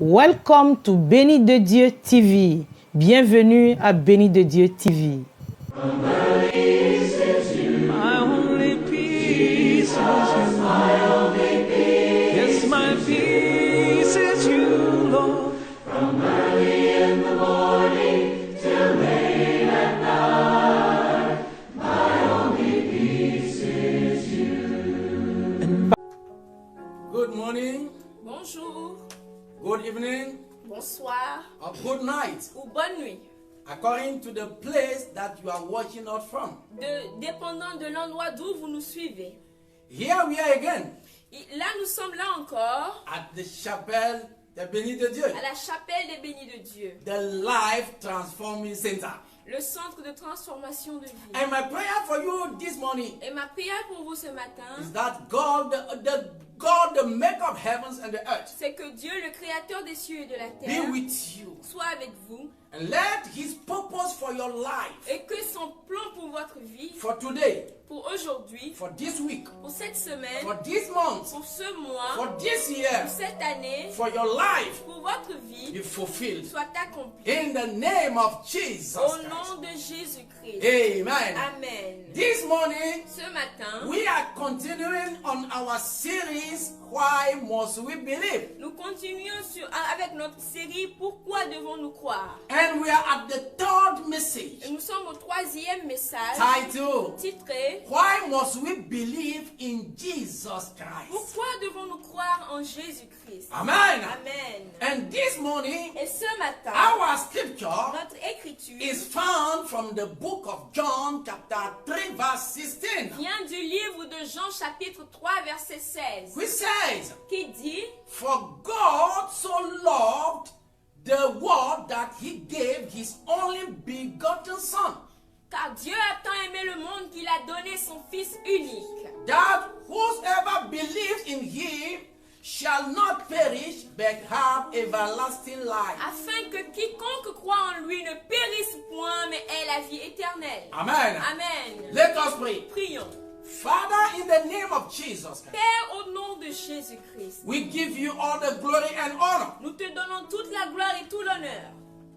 Welcome to Béni de Dieu TV. Bienvenue à Béni de Dieu TV. Good morning, Bonjour, good evening, bonsoir or good night, ou bonne nuit, according to the place that you are watching us from. dépendant de l'endroit d'où vous nous suivez. Here we are again Là, nous sommes là encore at the chapelle de Béni de Dieu, à la chapelle des bénis de Dieu, the Life Transforming Center. le centre de transformation de vie. And my prayer for you this morning Et ma prière pour vous ce matin, is that God, the maker of heavens and the earth, c'est que Dieu, le créateur des cieux et de la be terre, with you. soit avec vous And let his purpose for your life, et que son plan pour votre vie, for today, pour aujourd'hui, for this week, pour cette semaine, for this month, pour ce mois, for this year, pour cette année, for your life, pour votre vie, be fulfilled. soit accompli. In the name of Jesus Au Christ. nom de Jésus-Christ. Amen. Amen. This morning, Ce matin, we are continuing on our series, Why Must We Believe? nous continuons avec notre série Pourquoi devons-nous croire? And we are at the third message, Et nous sommes au troisième message titled, titré Why Must We Believe in Jesus Christ? Pourquoi devons-nous croire en Jésus-Christ? Amen. Amen. And this morning, Et ce matin, our scripture notre écriture is found from the book of John, chapter 3, verse 16, vient du livre de Jean chapitre 3 verset 16 which says, qui dit For God so loved the world that he gave his only begotten Son, car Dieu a tant aimé le monde qu'il a donné son Fils unique, that whosoever believes in him shall not perish but have everlasting life. afin que quiconque croit en lui ne périsse point mais ait la vie éternelle. Amen. Amen. Let us pray. Prions. Father, in the name of Jesus Christ, Père, au nom de Jésus-Christ, we give you all the glory and honor. nous te donnons toute la gloire et tout l'honneur.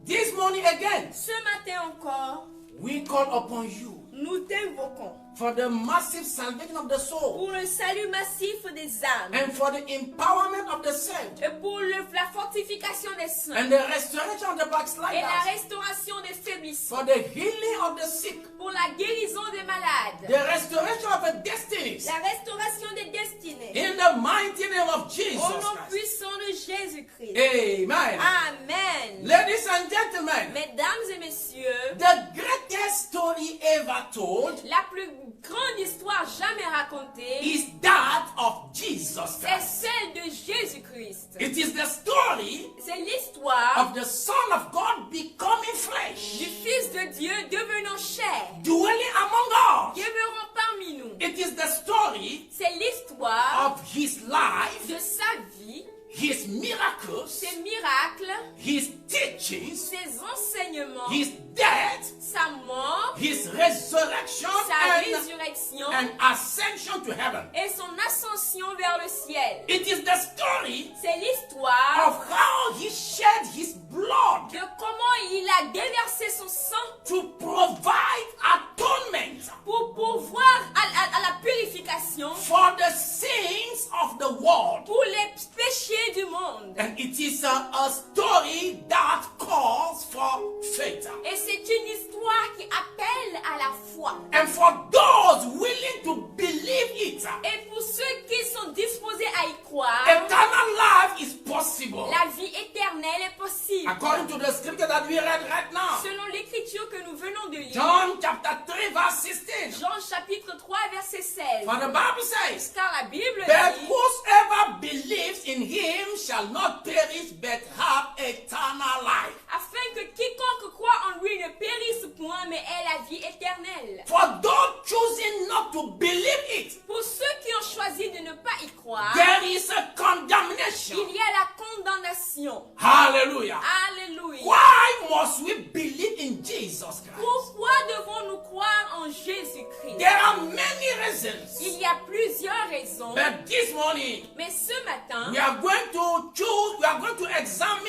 This morning again, Ce matin encore, we call upon you nous t'invoquons for the massive salvation of the soul pour le salut massif des âmes and for the empowerment of the saved et pour la fortification des saints and the restoration of the et la backsliders, restauration des faiblissants, for the healing of the sick, pour la guérison des malades, the restoration of the destinies, la restauration des destinées. in the mighty name of Jesus Au nom Christ. puissant de Jésus-Christ. Amen. Amen. Ladies and gentlemen, Mesdames et messieurs, the greatest story ever told la plus grande histoire jamais racontée is that of Jesus c'est Christ. celle de Jésus-Christ. It is the story C'est l'histoire of the Son of God becoming flesh, du Fils de Dieu devenant chair, dwelling among us. demeurant parmi nous. It is the story C'est l'histoire of his life, de sa vie, his miracles, ses miracles, his teachings, ses enseignements, his death, sa mort, his resurrection, sa résurrection and ascension to heaven. et son ascension vers le ciel. It is the story C'est l'histoire of how he shed his blood de comment il a déversé son sang to provide atonement pour pourvoir à la purification for the sins of the world. pour les péchés du monde. And it is a story that calls for faith. Et c'est une histoire qui appelle à la foi. And for those willing to believe it, Et pour ceux qui sont disposés à y croire, eternal life is possible. la vie éternelle est possible. According to the scripture that we read right now, Selon l'écriture que nous venons de lire, John chapter 3 verse 16. Jean chapitre 3 verset 16. For the Bible says, Car la Bible but dit, whosoever believes in him shall not perish but have eternal life. afin que quiconque croit en lui ne périsse point mais ait la vie éternelle. For those choosing not to believe it, Pour ceux qui ont choisi de ne pas y croire, there is a condemnation. il y a la condamnation. Hallelujah. Alléluia. Why must we believe in Jesus Christ? Pourquoi devons-nous croire en Jésus-Christ? There are many reasons. Il y a plusieurs raisons. But this morning, Mais ce matin, we are going to examine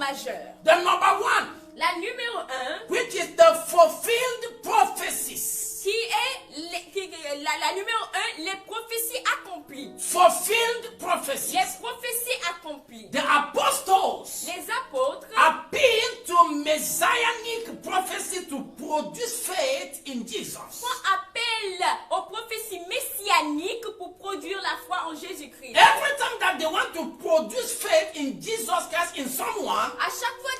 majeures. The number one, La numéro 1, which is the fulfilled prophecies. qui est la numéro 1, les prophéties accomplies. Fulfilled prophecies. Les prophéties accomplies. The apostles Les apôtres appeal to messianic prophecy to produce faith in Jesus. font appel aux prophéties messianiques pour produire la foi en Jésus-Christ. Every time that they want to produce faith in Jesus Christ in someone, À chaque fois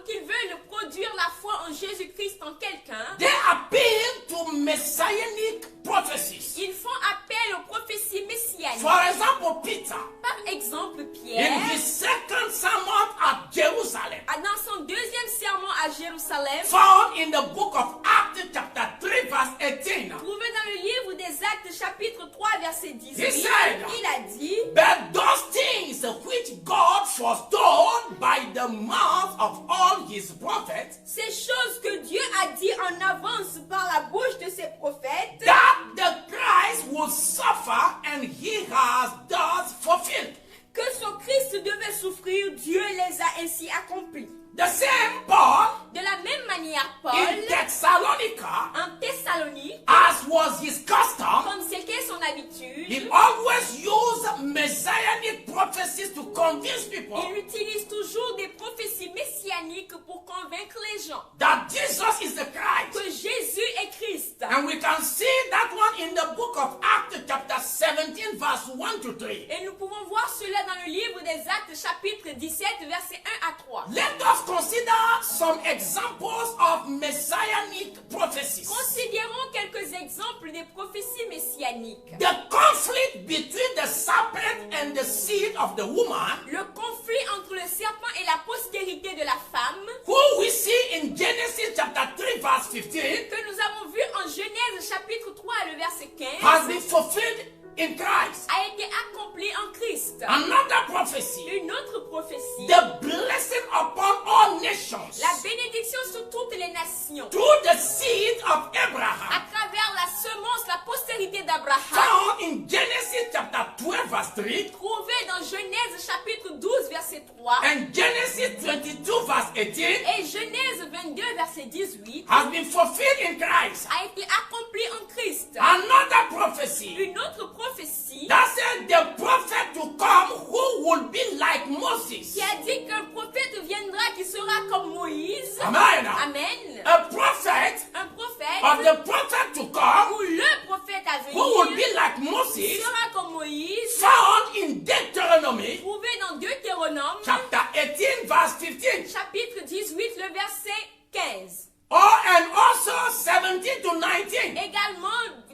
qu'ils veulent produire la foi en Jésus-Christ en quelqu'un, they appeal to messianic prophecies. ils font appel aux prophéties messianiques. For example, Peter, Par exemple, in Pierre, his second sermon at Jerusalem, dans son deuxième sermon à Jérusalem, found in the book of Acts chapter 3 verse 18, trouvé dans le livre des Actes chapitre 3 verset 18, He said, il a dit, but those things which God foretold by the mouth of all his prophets, ces choses que Dieu a dit en avance par la bouche de ses prophètes, that the Christ would suffer, and he has thus fulfilled. que son Christ devait souffrir, Dieu les a ainsi accomplis. The same Paul De la même manière, Paul, in Thessalonica, en Thessalonique, as was his custom, comme c'était son habitude, he always used messianic prophecies to convince people il utilise toujours des prophéties messianiques pour convaincre les gens that Jesus is the Christ. que Jésus est Christ. And we can see that one in the book of Acts chapter 17 verse 1 to 3. Et nous pouvons voir cela dans le livre des Actes chapitre 17 versets 1 à 3. Let us consider some examples of messianic prophecies. Considérons quelques exemples des prophéties messianiques. The conflict between the serpent and the seed of the woman, Le conflit entre le serpent et la postérité de la femme, who we see in Genesis chapter 3 verse 15, que nous avons vu en Genèse chapitre 3 le verset 15, has been fulfilled in Christ. a été accompli en Christ. Another prophecy, Une autre prophétie, the blessing upon all nations la bénédiction sur toutes les nations, through the seed of à Abraham, travers la semence, la postérité d'Abraham, found in Genesis chapter 12 verse 3 trouvée dans Genèse chapitre 12 verset 3 and Genesis 22 verse 18, et Genèse 22 verset 18, has been fulfilled in Christ. a été accompli en Christ. Another prophecy Une autre prophétie that said the prophet to come who will be like Moses. qui a dit qu'un prophète viendra qui sera comme Moïse. Amen. Amen. A prophet Un of prophète the prophet to come ou le prophète à who will venir be like Moses, sera comme Moïse, found in Deuteronomy trouvé dans Deutéronome chapter 18 verse 15. chapitre 18 le verset 15. And also 17 to 19 Également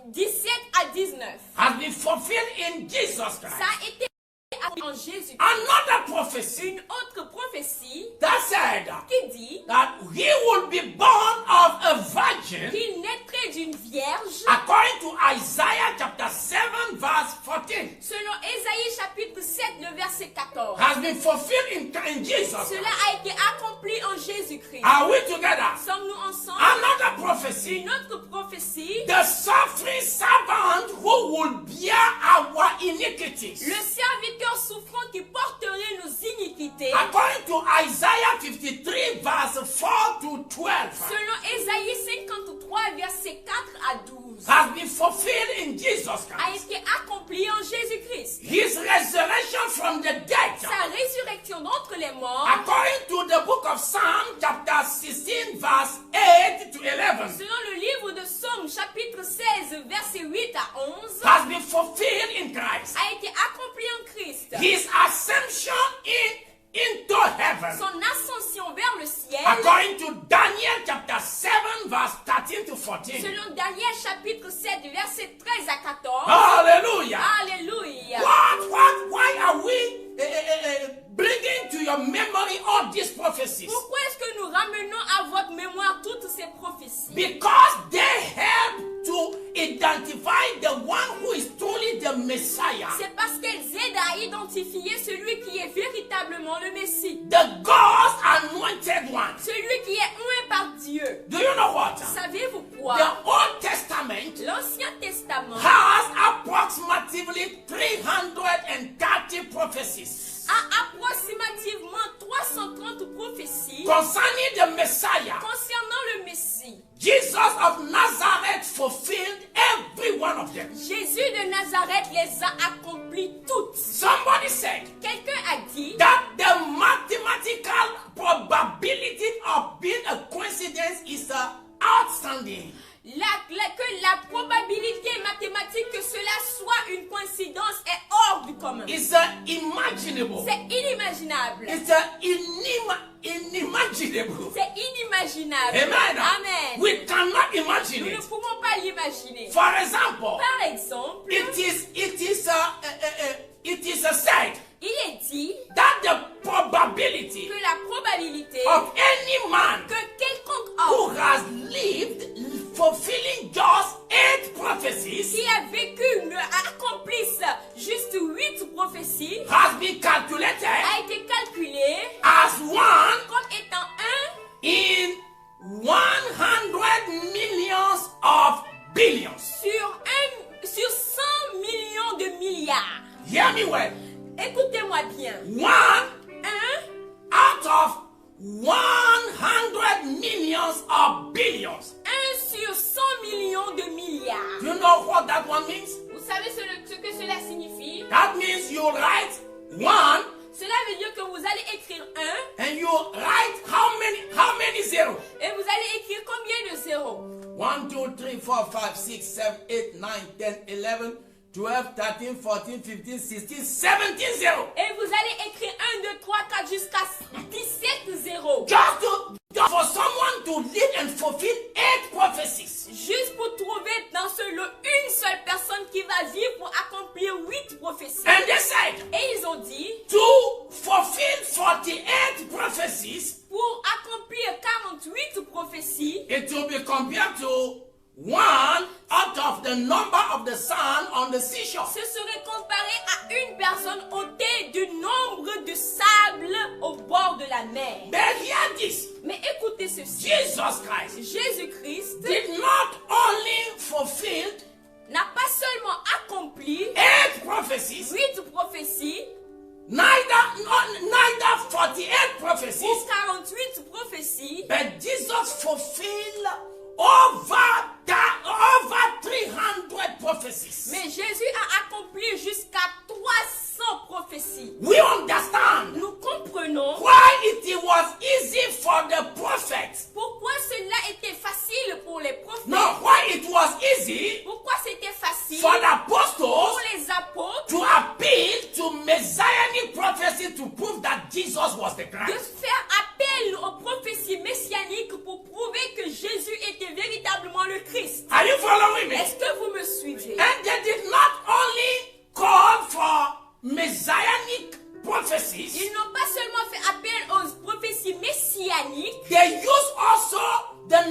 17 à 19. has been fulfilled in Jesus Ça Christ. a été accompli en Jésus. Another prophecy Une autre prophétie that said qui dit that he will be born of a virgin, qu'il naîtrait d'une vierge. according to Isaiah chapter 7 verse 14, Selon Ésaïe chapitre 7 le verset 14. has been fulfilled in Jesus Cela Christ. a été accompli en Jésus-Christ. Are we together? Sommes-nous ensemble? Another prophecy, Une autre prophétie. the suffering servant who will bear our iniquities, Le serviteur souffrant qui porterait nos iniquités. according to Isaiah 53 verse 4 to 12, Selon Ésaïe 53 verset 4 à 12. has been fulfilled in Jesus A Christ. été accompli en Jésus-Christ. His resurrection from the dead, Sa résurrection d'entre les morts. according to the book of Psalm chapter 16 verse 8 to 11, Selon le livre de Somme chapitre 16 verset 8 à 11. has been fulfilled in Christ. A été accompli en Christ. His ascension into heaven, Son ascension vers le ciel. according to Daniel chapter 7 verse 13 to 14. Selon Daniel chapitre 7 verset 13 à 14. Hallelujah. Alléluia. Why are we bringing to your memory all these prophecies? Pourquoi est-ce que nous ramenons à votre mémoire toutes ces prophéties? Because they help to identify the one who is truly the Messiah, C'est parce qu'elles aident à identifier celui qui est véritablement le Messie. the God's anointed one. Celui qui est oint par Dieu. Do you know what? Savez-vous quoi? The Old Testament L'Ancien Testament has approximately 330 prophecies. a approximativement 330 prophéties concerning the Messiah. concernant le Messie. Jesus of Nazareth fulfilled every one of them. Jésus de Nazareth les a accomplies toutes. Somebody said Quelqu'un a dit that the mathematical probability of being a coincidence is outstanding. que la probabilité mathématique que cela soit une coïncidence est hors du commun. It's imaginable. C'est inimaginable. It's inimaginable. C'est inimaginable. Amen. Amen. We cannot imagine Nous ne it. pouvons pas l'imaginer. For example, Par exemple, it is said il est dit that the probability que la probabilité of any man que quelconque who homme has lived fulfilling just 8 prophecies qui a vécu accomplisse juste 8 prophéties has been calculated a été calculée as one comme étant in 100 millions of billions. sur 100 millions de milliards. Hear me well. Écoutez-moi bien. One out of 100 millions of billions. 1 sur 100 millions de milliards. Do you know what that one means? Vous savez ce que cela signifie? That means you write 1 Cela veut dire que vous allez écrire 1 and you write how many zero? et vous allez écrire combien de zéros? 1, 2, 3, 4, 5, 6, 7, 8, 9, 10, 11, 12, 13, 14, 15, 16, 17 zero. Et vous allez écrire 1, 2, 3, 4 jusqu'à 17 zéros. Just for someone to live and fulfill 8 prophecies. Juste pour trouver dans ce lot une seule personne qui va vivre pour accomplir 8 prophéties. And they said, Et ils ont dit, to fulfill 48 prophecies, pour accomplir 48 prophéties, it will be compared to 1 out of the number of the sun on the seashore. ce serait comparé à une personne ôtée du nombre de sable au bord de la mer. But hear this, Mais écoutez ceci. Jesus Christ Jésus-Christ did not only fulfill n'a pas seulement accompli 8 prophecies, 8 prophéties neither 48 ou prophecies, 48 prophéties, but Jesus fulfilled over 300 prophecies. mais Jésus a accompli jusqu'à 300 prophéties. We understand Nous comprenons why it was easy for the prophets. pourquoi cela était facile pour les prophètes. No, why it was easy Pourquoi c'était facile for the pour apostles les apôtres to appeal to messianic prophecy to prove that Jesus was the de Christ. faire appel aux prophéties messianiques pour prouver que Jésus était véritablement le Christ. Are you following me? Est-ce que vous me suivez? And they did not only call for messianic prophecies, Ils n'ont pas seulement fait appel aux prophéties messianiques, they use also they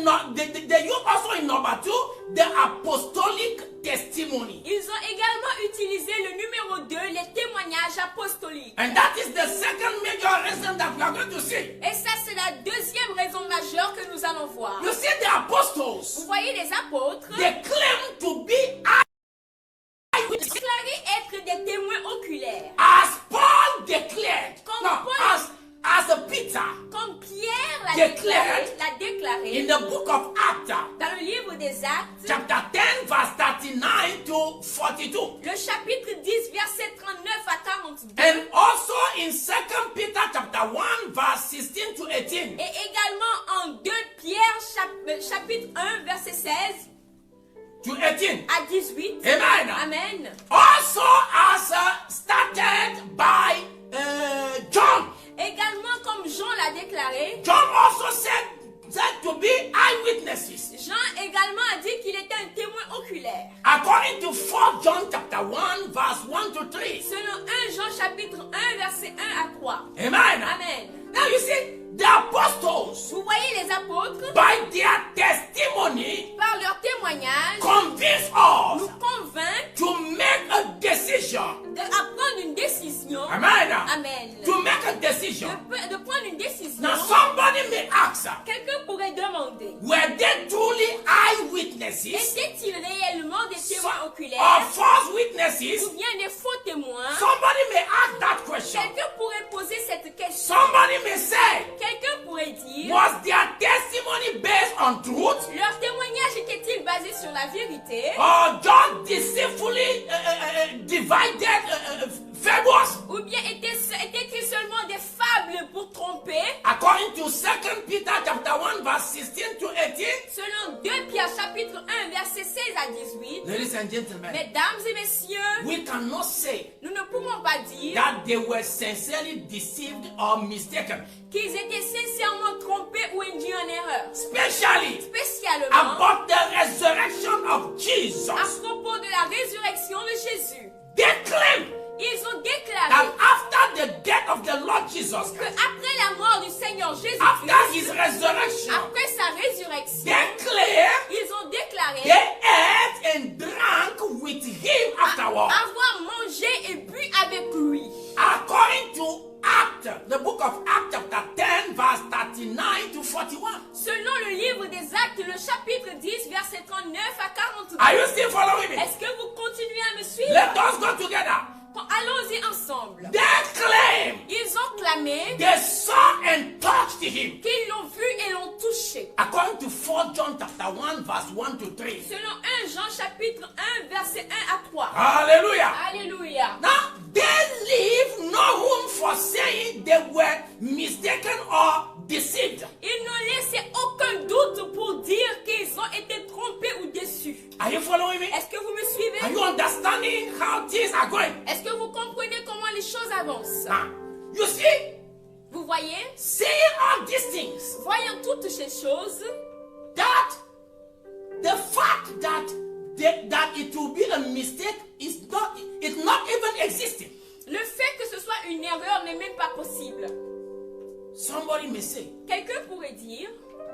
use also in number 2 the apostolic testimony. ils ont également utilisé le numéro 2, les témoignages apostoliques. And that is the second major reason that we are going to see. Et ça, c'est la deuxième raison majeure que nous allons voir. You see, the apostles, Vous voyez les apôtres they claim to be eyewitnesses. déclarés être des témoins oculaires. As Paul declared, Comme no, Paul- as Peter Comme Pierre l'a Declared déclaré in the book of Acts, dans le livre des Actes, chapter 10, verse 39 to 42. le chapitre 10, verset 39 à 42. And also in 2 Peter chapter 1, verse 16 to 18. Et également en 2 Pierre, chapitre 1, verset 16 To 18. à 18. Amen. Amen. Also as started by John. Également, comme Jean l'a déclaré, John also said to be eyewitnesses. Jean également a dit qu'il était un témoin oculaire. According to 4 John chapter 1, verse 1 to 3. Selon 1 Jean chapitre 1, verset 1 à 3. Amen. Amen. Now you see, the apostles, Vous voyez les apôtres, by their testimony, par leur témoignage, convince us nous convainquent to make a decision. de prendre une décision. Amen. Amen. To make a decision. De prendre une décision. Now somebody may ask, Quelqu'un pourrait demander, were they truly eyewitnesses étaient-ils réellement des témoins or oculaires false witnesses? ou bien des faux témoins? Somebody may ask that question. Quelqu'un pourrait poser cette question. Somebody may say, Quelqu'un pourrait dire, was their testimony based on truth? leur témoignage était-il basé sur la vérité Or just deceitfully divided fables? ou bien était-il seulement des fables pour tromper? According to 2 Peter chapter 1 verse 16 to 18, Selon 2 Pierre chapitre 1 verset 16 à 18, ladies and gentlemen, mesdames et messieurs, we cannot say nous ne pouvons pas dire that they were sincerely deceived or mistaken, qu'ils étaient sincèrement trompés ou induits en erreur. especially Spécialement about the resurrection of Jesus. à propos de la résurrection de Jésus. They claim Ils ont that déclaré after the death of the Lord Jesus que Christ, après la mort du Seigneur after his Jésus-Christ, resurrection, après sa résurrection, they claim ils ont déclaré they ate and drank with him afterward. avoir mangé et bu avec lui. According to Acts, the book of Acts chapter 10 verse 39 to 41. Selon le livre des Actes, le chapitre 10, verset 39 à 42. Are you still following me? Est-ce que vous continuez à me suivre? Let us go together. Allons-y ensemble. They claim Ils ont clamé they saw and touched him. qu'ils l'ont vu et l'ont touché. According to 4 John chapter 1 verse 1 to 3. Selon 1 Jean chapitre 1, verset 1 à 3. Hallelujah. Alléluia. Now, they leave no room for saying they were mistaken or deceived. Ils n'ont laissé aucun doute pour dire qu'ils ont été trompés ou déçus. Are you following me? Est-ce que vous me suivez? Are you understanding how things are going? Est-ce que vous comprenez comment les choses avancent? Now, you see, Vous voyez? saying all these things, Voyant toutes ces choses, that the fact that that it will be a mistake is not even existing. le fait que ce soit une erreur n'est même pas possible. Somebody may say Quelqu'un pourrait dire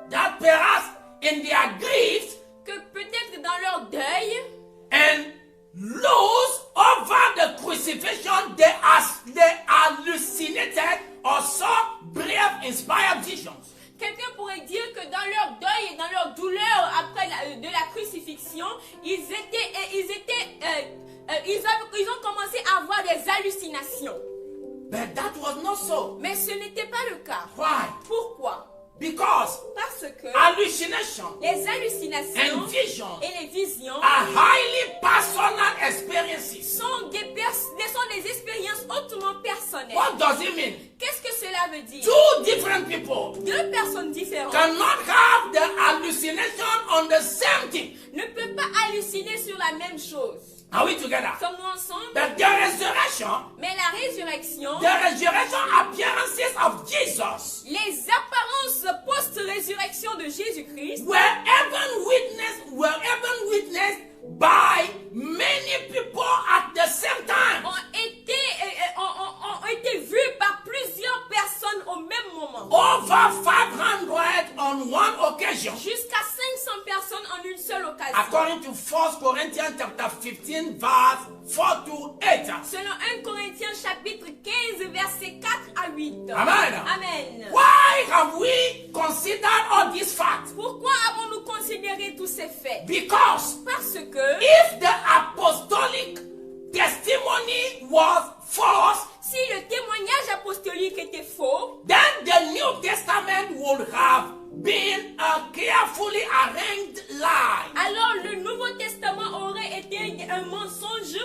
that perhaps in their grief que peut-être dans leur deuil and lose over the crucifixion, they hallucinated or saw brave, inspired visions. quelqu'un pourrait dire que dans leur deuil et dans leur douleur après de la crucifixion, ils ont commencé à avoir des hallucinations. But that was not so. Mais ce n'était pas le cas. Why? Pourquoi? Because Parce que hallucination les hallucinations and visions et les visions are highly personal experiences. sont des expériences hautement personnelles. What does it mean? Qu'est-ce que cela veut dire? Two different people Deux personnes différentes cannot have the hallucination on the same thing. ne peuvent pas halluciner sur la même chose. Are we together? Sommes-nous ensemble? But the resurrection, Mais la résurrection, the resurrection appearances of Jesus les apparences post-résurrection de Jésus-Christ were even witnessed by many people at the same time. ont été vues par plusieurs personnes au même moment. Over 500 on one occasion. Jusqu'à 500 personnes en une seule occasion. According to 1 Corinthians chapter 15 verse 4 to 8. Selon 1 Corinthiens chapitre 15 versets 4 à 8. Amen. Amen. Why have we considered all these facts? Pourquoi avons-nous considéré tous ces faits? Because Parce que if the apostolic testimony was false, si le témoignage apostolique était faux, then the New Testament would have been a carefully arranged lie. alors le Nouveau Testament aurait été un mensonge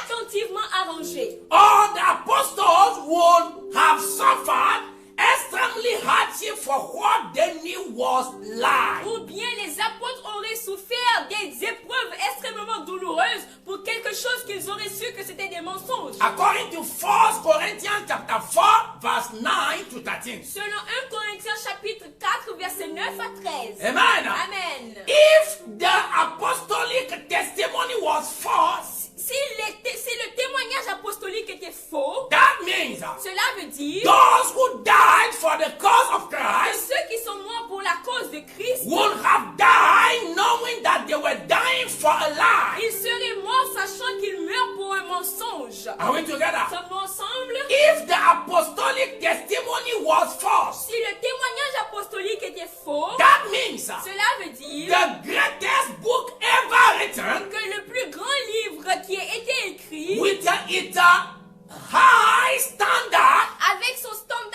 attentivement arrangé. All the apostles would have suffered extremely hardship for what they knew was lie. Ou bien les apôtres auraient souffert des épreuves extrêmement douloureuses pour quelque chose qu'ils auraient su que c'était des mensonges. According to 1 Corinthians chapter 4 verse 9 to 13. Selon 1 Corinthiens chapitre 4 verset 9 à 13. Amen. Amen. If the apostolic testimony was false, Si le témoignage apostolique était faux, that means cela veut dire those who died for the cause of que Christ ceux qui sont morts pour la cause de Christ, would have died knowing that they were dying for a lie. ils seraient morts sachant qu'ils meurent pour un mensonge. Are we together? Sommes-nous ensemble? If the apostolic testimony was false, Si le témoignage apostolique était faux, that means cela veut dire the greatest book ever written que le plus grand livre qui a été écrit with its high standard avec son standard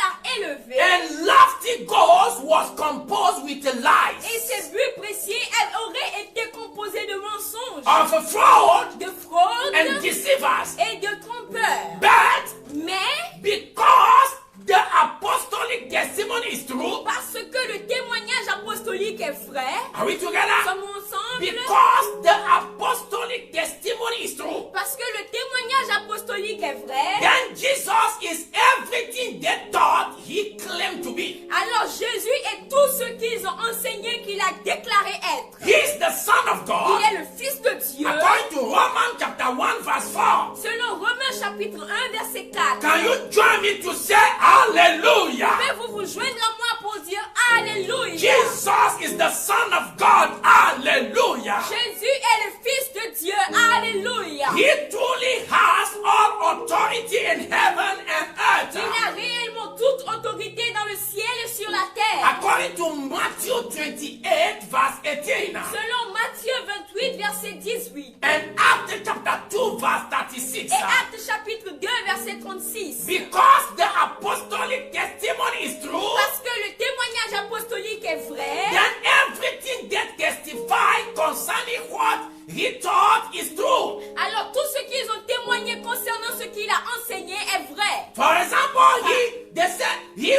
was composed with lies, Et ces buts précieux auraient été composés de mensonges, of fraud de fraude and deceivers. et de trompeurs. But Mais because the apostolic testimony is true, parce que le témoignage apostolique est vrai, are we together? sommes ensemble. Because the apostolic testimony is true, Parce que le témoignage apostolique est vrai, then Jesus is everything they thought he claimed to be. alors Jésus est tout ce qu'ils ont enseigné qu'il a déclaré être. He is the Son of Il God. est le Fils de Dieu. According to Romans chapter 1 verse 4. Selon Romains chapitre 1 verset 4. Can you join me to say hallelujah? Pouvez-vous vous joindre à moi pour dire Alléluia? Jesus is the Son of God. Hallelujah. Jésus est le Fils de Dieu. Alléluia. He truly has all authority in heaven and earth. Il a réellement toute autorité dans le ciel et sur la terre. According to Matthew 28 verse 18. Selon Matthieu 28 verset 18. And Acts chapter 2 verse 36. Et Actes chapitre 2 verset 36. Because the apostolic testimony is true, Parce que le témoignage apostolique est vrai, then everything that testifies concerning what he taught is true. alors tout ce qu'ils ont témoigné concernant ce qu'il a enseigné est vrai. For example, they said he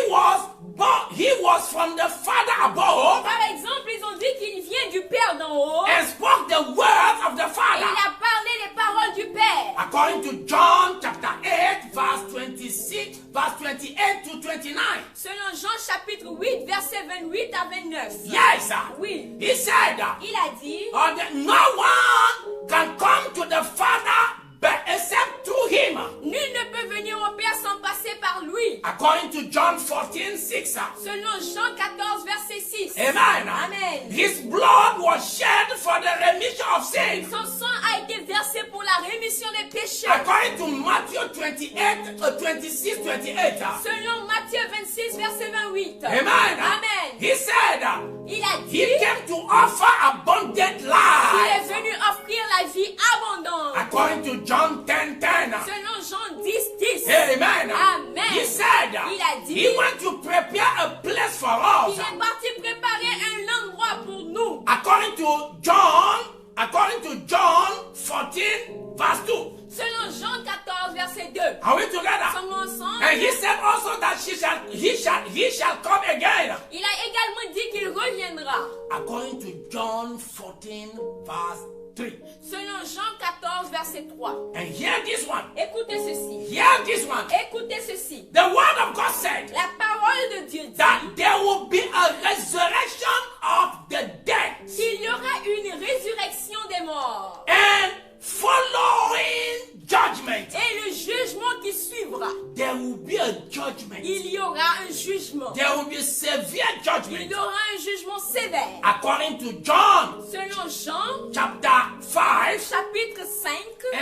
was from the Father above Par exemple, ils ont dit qu'il vient du Père d'en haut. and spoke the words of the Et Father. il a parlé les paroles du Père. According to John chapter 8 verse 26, verse 28 to 29. Selon Jean chapitre 8 verset 28 à 29. Yes, sir. Oui. He said, Il a dit, that no one can come to the Father but except through him. nul ne peut venir au Père sans passer par lui. According to John 14, 6. Selon Jean 14 verset 6. Amen. Amen. His blood was shed for the remission of sins. Son sang a été versé pour la rémission des péchés. According to Matthew 28, 26, 28. Selon Matthieu 26 verset 28. Amen. Amen. He said, Il a dit, he came to offer abundant il est life. venu offrir la vie abondante. According to John 10, 10. Selon Jean 10 10. Amen. Amen. He said, Il a dit, he went to prepare a place for il us. est parti préparer un endroit pour nous. According to John 14, verse 2. Selon Jean 14 verset 2. Are we together? Sommes ensemble. And he said also that he shall come again. Il a également dit qu'il reviendra. According to John 14, verse 3. Selon Jean 14 verset 3. And hear this one. Écoutez ceci. Hear this one. Écoutez ceci. The word of God said La parole de Dieu dit that there will be a resurrection of the dead. qu'il y aura une résurrection des morts And following judgment. et le jugement qui suivra. There will be a judgment. Il y aura un jugement. There will be severe Il judgment. y aura un jugement sévère. According to John Selon Jean, chapter 5 chapitre 5,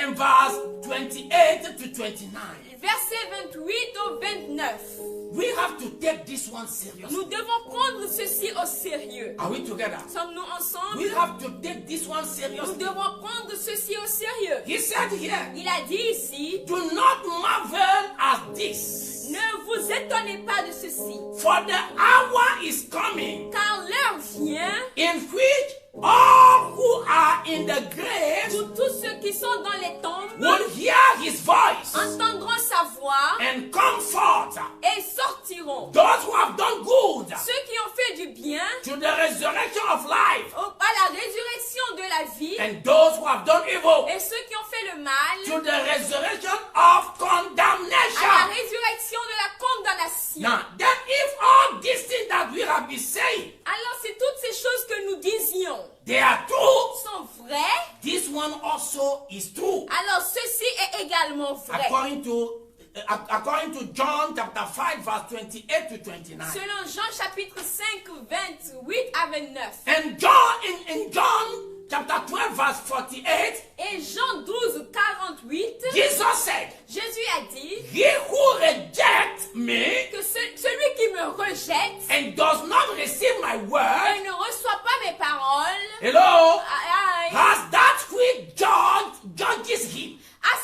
and verse 28 to 29. verset 28 au 29. We have to take this one seriously. Nous devons prendre ceci au sérieux. Are we together? Sommes-nous ensemble? We have to take this one Nous seriously. devons prendre ceci au sérieux. He said here, Il a dit ici, do not marvel at this, ne vous étonnez pas de ceci, for the hour is coming car l'heure vient in which all who are in the grave où tous ceux qui sont dans les tombes will hear his voice entendront sa voix and come forth. et sortiront. Those who have done good Ceux qui ont fait du bien to the resurrection of life, à la résurrection de la vie and those who have done evil et ceux qui ont fait le mal to the resurrection of à la condemnation. résurrection de la condamnation. Now, then if all these things that we have been saying, Alors si toutes ces choses que nous disions they are true, sont vraies, this one also is true. alors ceci est également vrai. According to John chapter 5 verse 28 to 29. Selon Jean chapitre 5, 28 à 29. And John in John chapter 12 verse 48, Et Jean 12, 48, Jesus said, Jésus a dit he who rejects me que celui qui me rejette and does not receive my et word, ne reçoit pas mes paroles, hello, à has that which judges him.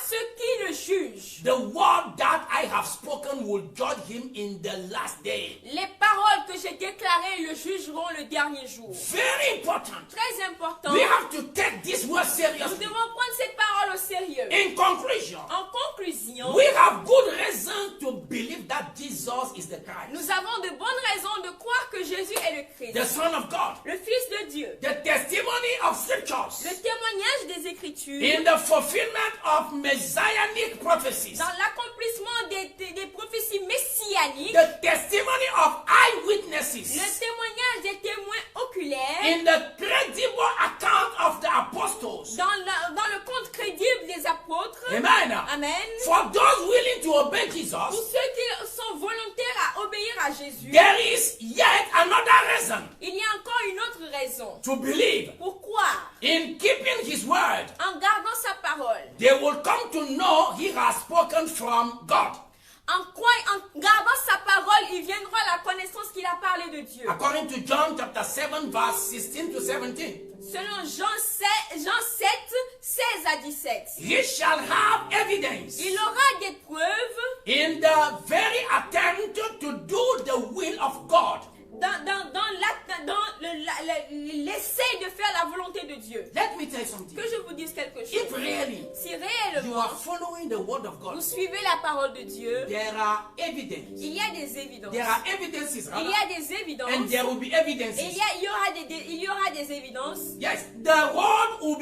ceux qui le jugent. The word that I have spoken will judge him in the last day. Les paroles que j'ai déclarées préparés le jugeront le dernier jour. Very important. Très important. We have to take this word Nous seriously. devons prendre cette parole au sérieux. In conclusion, En conclusion, we have good reason to believe that Jesus is the Christ, nous avons de bonnes raisons de croire que Jésus est le the Christ, Son of God, le Fils de Dieu. the testimony of scriptures, Le témoignage des Écritures in the fulfillment of messianic prophecies, dans l'accomplissement des prophéties messianiques, the testimony of eyewitnesses, le témoignage des témoins oculaires, in the credible account of the apostles. dans le compte crédible des apôtres. Amen. Amen. For those willing to obey Pour Jesus, ceux qui sont volontaires à obéir à Jésus, there is yet another reason il y a encore une autre raison. to believe. Pourquoi? In keeping his word, En gardant sa parole. they will come to know he has spoken from God. En gardant sa parole, il viendra à la connaissance qu'il a parlé de Dieu. According to John chapter 7, verse 16 to 17, Selon Jean 7, 16 à 17. he shall have evidence Il aura des preuves in the very attempt to do the will of God. dans l'essai de faire la volonté de Dieu. Let me tell you something. Que je vous dise quelque If chose. really Si you réellement are following the word of vous God, suivez la parole de Dieu, there are evidence. il y a des évidences. There are evidences, Il rather, y a des évidences. and there will be Et evidences. il y aura des évidences. Yes, the road will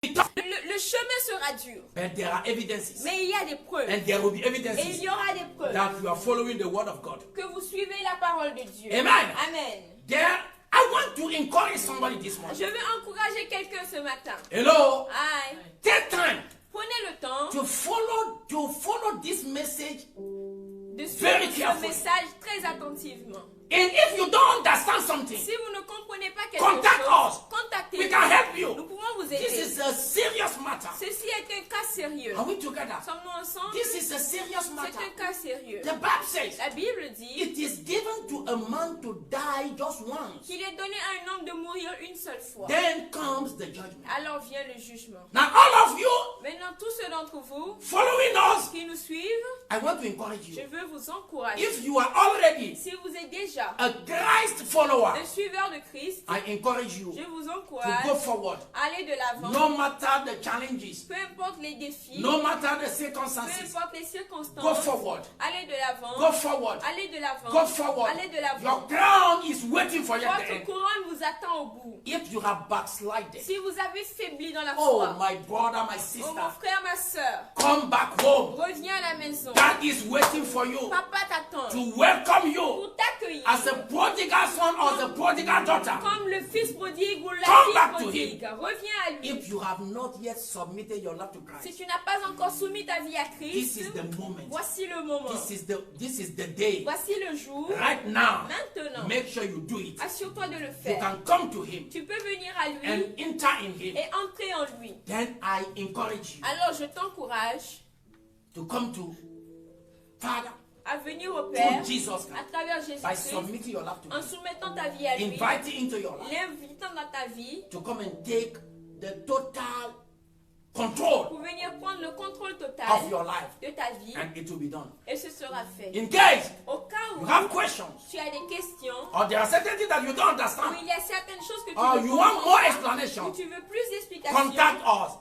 be tough, Le chemin sera dur. but there are evidences, Mais il y a des preuves. and there will be Et il evidences y aura des preuves that you are following the word of God. que vous suivez la parole de Dieu. Amen. Amen. There, I want to encourage somebody this morning. Je veux encourager quelqu'un ce matin. Hello, Aïe. take time Prenez le temps to follow this message. de Very suivre ce carefully. message très attentivement. And if you don't understand something, Si vous ne comprenez pas quelque contact chose, us. contactez-nous. We can help you. Nous pouvons vous This aider. is a serious matter. Ceci est un cas sérieux. Are we together? Sommes-nous ensemble? This is a serious C'est matter. un cas sérieux. The Bible says La Bible dit it is given to a man to die just once. qu'il est donné à un homme de mourir une seule fois. Then comes the judgment. Alors vient le jugement. Now, all of you Maintenant, tous ceux d'entre vous following us, qui nous suivent, I want to encourage je you. veux vous encourager. If you are already Si vous êtes déjà a Christ follower, un suiveur de Christ, I encourage you je vous to encourage go forward. à aller de l'avant. No matter the challenges, Peu importe les défis, no matter the peu circumstances, importe les go circonstances, forward. allez de l'avant. Go forward. Allez de l'avant. Go forward. Allez de Your l'avant. crown is waiting for you at the Votre end. couronne vous attend au bout. If you have backslided, Si vous avez faibli dans la oh foi, my brother, my oh sister, mon frère, ma soeur, come back home. reviens à la maison. God is waiting for you Papa t'attend to welcome you pour t'accueillir as a prodigal son or the prodigal daughter. comme le fils prodigue ou la Come back fille to prodigue. Reviens à lui. If you have not yet submitted your life to Si Christ, tu n'as pas encore soumis ta vie à this Christ, is the moment. voici le moment. This is the day. Voici le jour. Right now, Maintenant, make sure you do it. assure-toi de le You faire. can come to Him Tu peux venir à lui and enter in Him. et entrer en lui. Then I encourage you Alors je t'encourage to come to Father à venir au Père through Jesus à Christ travers by Jésus-Christ submitting your life to en Him. soumettant ta vie à lui, Invite Him into your life l'invitant dans ta vie to come and take the total control pour venir prendre le contrôle total of your life, de ta vie and it will be done. et ce sera fait. In case Au cas où you have questions tu as des questions, or there are certain things that you don't où understand il y a certaines choses que tu or ne you want comprends more pas, explanation, où tu veux plus d'explications, contact us.